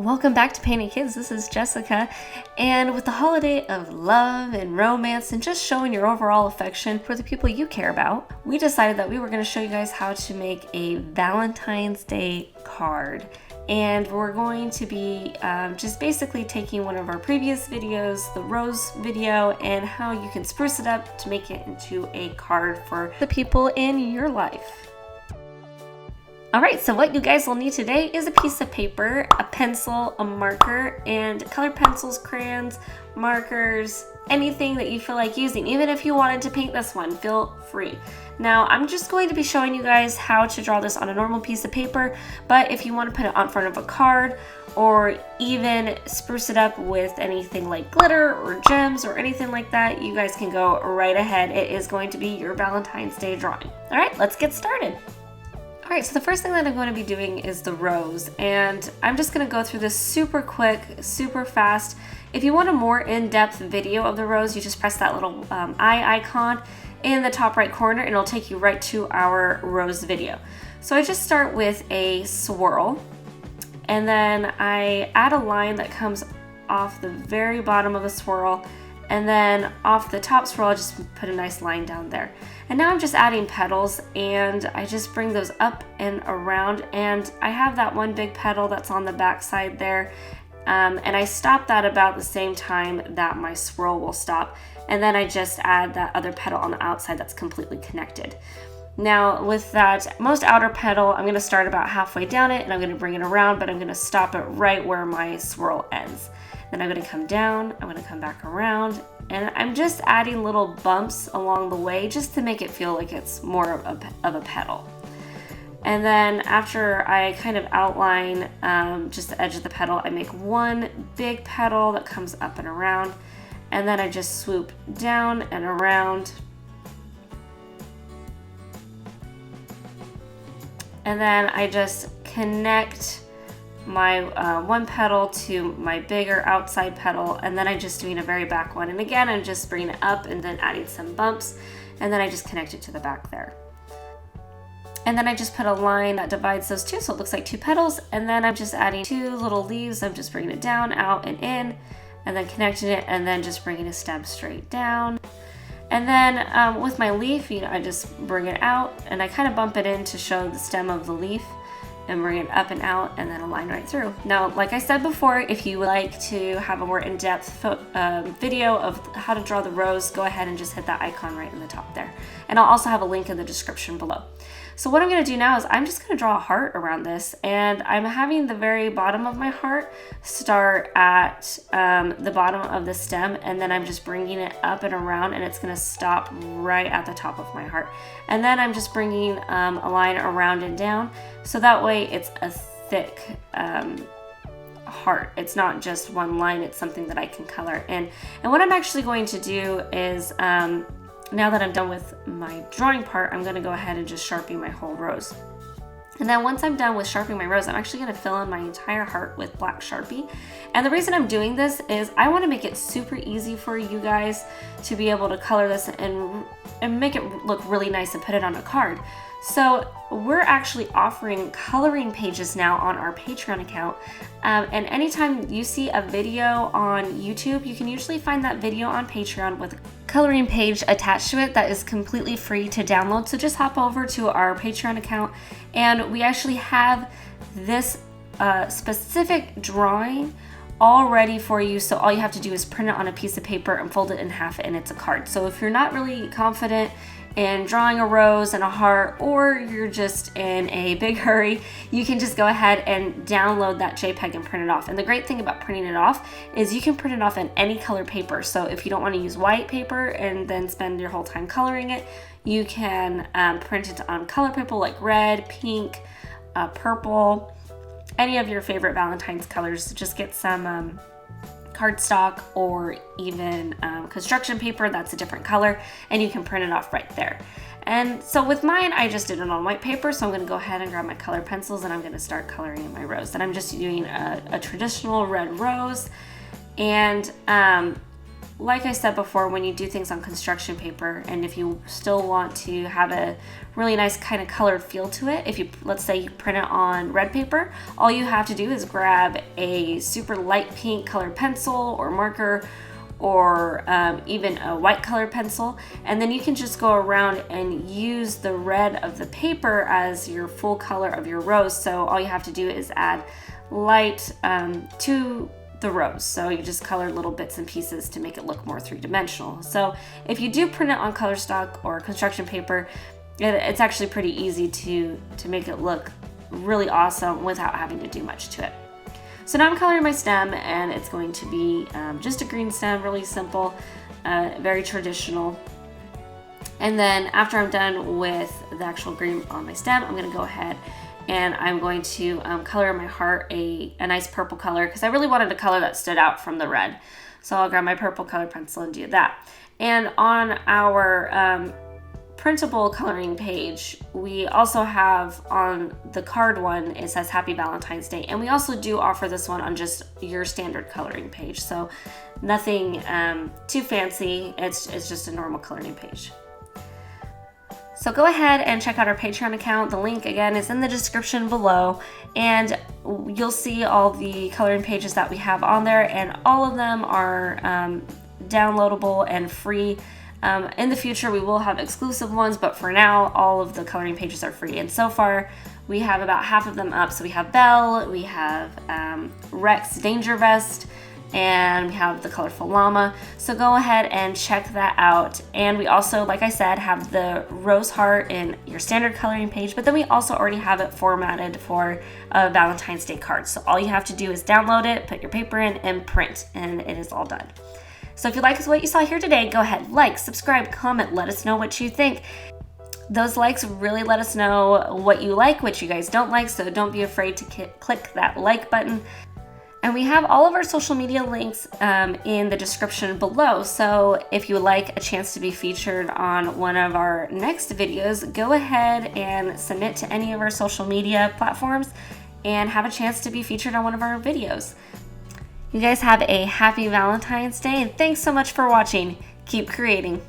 Welcome back to Painting Kids. This is Jessica, and with the holiday of love and romance and just showing your overall affection for the people you care about, we decided that we were going to show you guys how to make a Valentine's Day card. And we're going to be just basically taking one of our previous videos, the rose video, and how you can spruce it up to make it into a card for the people in your life. Alright, so what you guys will need today is a piece of paper, a pencil, a marker, and colored pencils, crayons, markers, anything that you feel like using. Even if you wanted to paint this one, feel free. Now, I'm just going to be showing you guys how to draw this on a normal piece of paper, but if you want to put it on front of a card, or even spruce it up with anything like glitter or gems or anything like that, you guys can go right ahead. It is going to be your Valentine's Day drawing. Alright, let's get started. Alright, so the first thing that I'm going to be doing is the rose, and I'm just going to go through this super quick, super fast. If you want a more in-depth video of the rose, you just press that little eye icon in the top right corner and it'll take you right to our rose video. So I just start with a swirl, and then I add a line that comes off the very bottom of the swirl, and then off the top swirl I just put a nice line down there. And now I'm just adding petals, and I just bring those up and around, and I have that one big petal that's on the back side there, and I stop that about the same time that my swirl will stop, and then I just add that other petal on the outside that's completely connected. Now with that most outer petal, I'm going to start about halfway down it and I'm going to bring it around, but I'm going to stop it right where my swirl ends. Then I'm going to come down, I'm going to come back around, and I'm just adding little bumps along the way just to make it feel like it's more of a petal. And then after I kind of outline just the edge of the petal, I make one big petal that comes up and around, and then I just swoop down and around. And then I just connect my one petal to my bigger outside petal, and then I'm just doing a very back one. And again, I'm just bringing it up and then adding some bumps, and then I just connect it to the back there. And then I just put a line that divides those two, so it looks like two petals, and then I'm just adding two little leaves. I'm just bringing it down, out, and in, and then connecting it, and then just bringing a stem straight down. And then with my leaf, I just bring it out, and I kind of bump it in to show the stem of the leaf, and bring it up and out, and then a line right through. Now, like I said before, if you would like to have a more in-depth video of how to draw the rose, go ahead and just hit that icon right in the top there. And I'll also have a link in the description below. So what I'm going to do now is I'm just going to draw a heart around this, and I'm having the very bottom of my heart start at the bottom of the stem, and then I'm just bringing it up and around, and it's going to stop right at the top of my heart. And then I'm just bringing a line around and down, so that way it's a thick heart. It's not just one line, it's something that I can color in. And what I'm actually going to do is now that I'm done with my drawing part, I'm going to go ahead and just Sharpie my whole rose. And then once I'm done with Sharpieing my rose, I'm actually going to fill in my entire heart with black Sharpie. And the reason I'm doing this is I want to make it super easy for you guys to be able to color this and make it look really nice and put it on a card. So we're actually offering coloring pages now on our Patreon account, and anytime you see a video on YouTube, you can usually find that video on Patreon with a coloring page attached to it that is completely free to download. So just hop over to our Patreon account, and we actually have this specific drawing all ready for you. So all you have to do is print it on a piece of paper and fold it in half, and it's a card. So if you're not really confident in drawing a rose and a heart, or you're just in a big hurry, you can just go ahead and download that JPEG and print it off. And the great thing about printing it off is you can print it off in any color paper. So if you don't want to use white paper and then spend your whole time coloring it, you can print it on color paper like red, pink, purple, any of your favorite Valentine's colors. Just get some cardstock or even construction paper that's a different color, and you can print it off right there. And so with mine, I just did it on white paper, so I'm going to go ahead and grab my color pencils, and I'm going to start coloring in my rose. And I'm just doing a traditional red rose, and like I said before, when you do things on construction paper, and if you still want to have a really nice kind of colored feel to it, if you, let's say you print it on red paper, all you have to do is grab a super light pink colored pencil or marker, or even a white colored pencil, and then you can just go around and use the red of the paper as your full color of your rose. So all you have to do is add light to the rose. So you just color little bits and pieces to make it look more three-dimensional. So if you do print it on color stock or construction paper, it's actually pretty easy to make it look really awesome without having to do much to it. So now I'm coloring my stem, and it's going to be just a green stem, really simple, very traditional. And then after I'm done with the actual green on my stem, I'm going to go ahead and I'm going to color my heart a nice purple color, because I really wanted a color that stood out from the red. So I'll grab my purple color pencil and do that. And on our printable coloring page, we also have on the card one, it says Happy Valentine's Day, and we also do offer this one on just your standard coloring page. So nothing too fancy, it's just a normal coloring page. So go ahead and check out our Patreon account. The link again is in the description below, and you'll see all the coloring pages that we have on there, and all of them are downloadable and free. In the future we will have exclusive ones, but for now all of the coloring pages are free, and so far we have about half of them up. So we have Belle, we have Rex Danger Vest, and we have the colorful llama. So go ahead and check that out. And we also, like I said, have the rose heart in your standard coloring page, but then we also already have it formatted for a Valentine's Day card. So all you have to do is download it, put your paper in, and print, and it is all done. So if you like what you saw here today, go ahead, like, subscribe, comment, let us know what you think. Those likes really let us know what you like, what you guys don't like, so don't be afraid to click that like button. And we have all of our social media links in the description below. So if you would like a chance to be featured on one of our next videos, go ahead and submit to any of our social media platforms and have a chance to be featured on one of our videos. You guys have a happy Valentine's Day, and thanks so much for watching. Keep creating.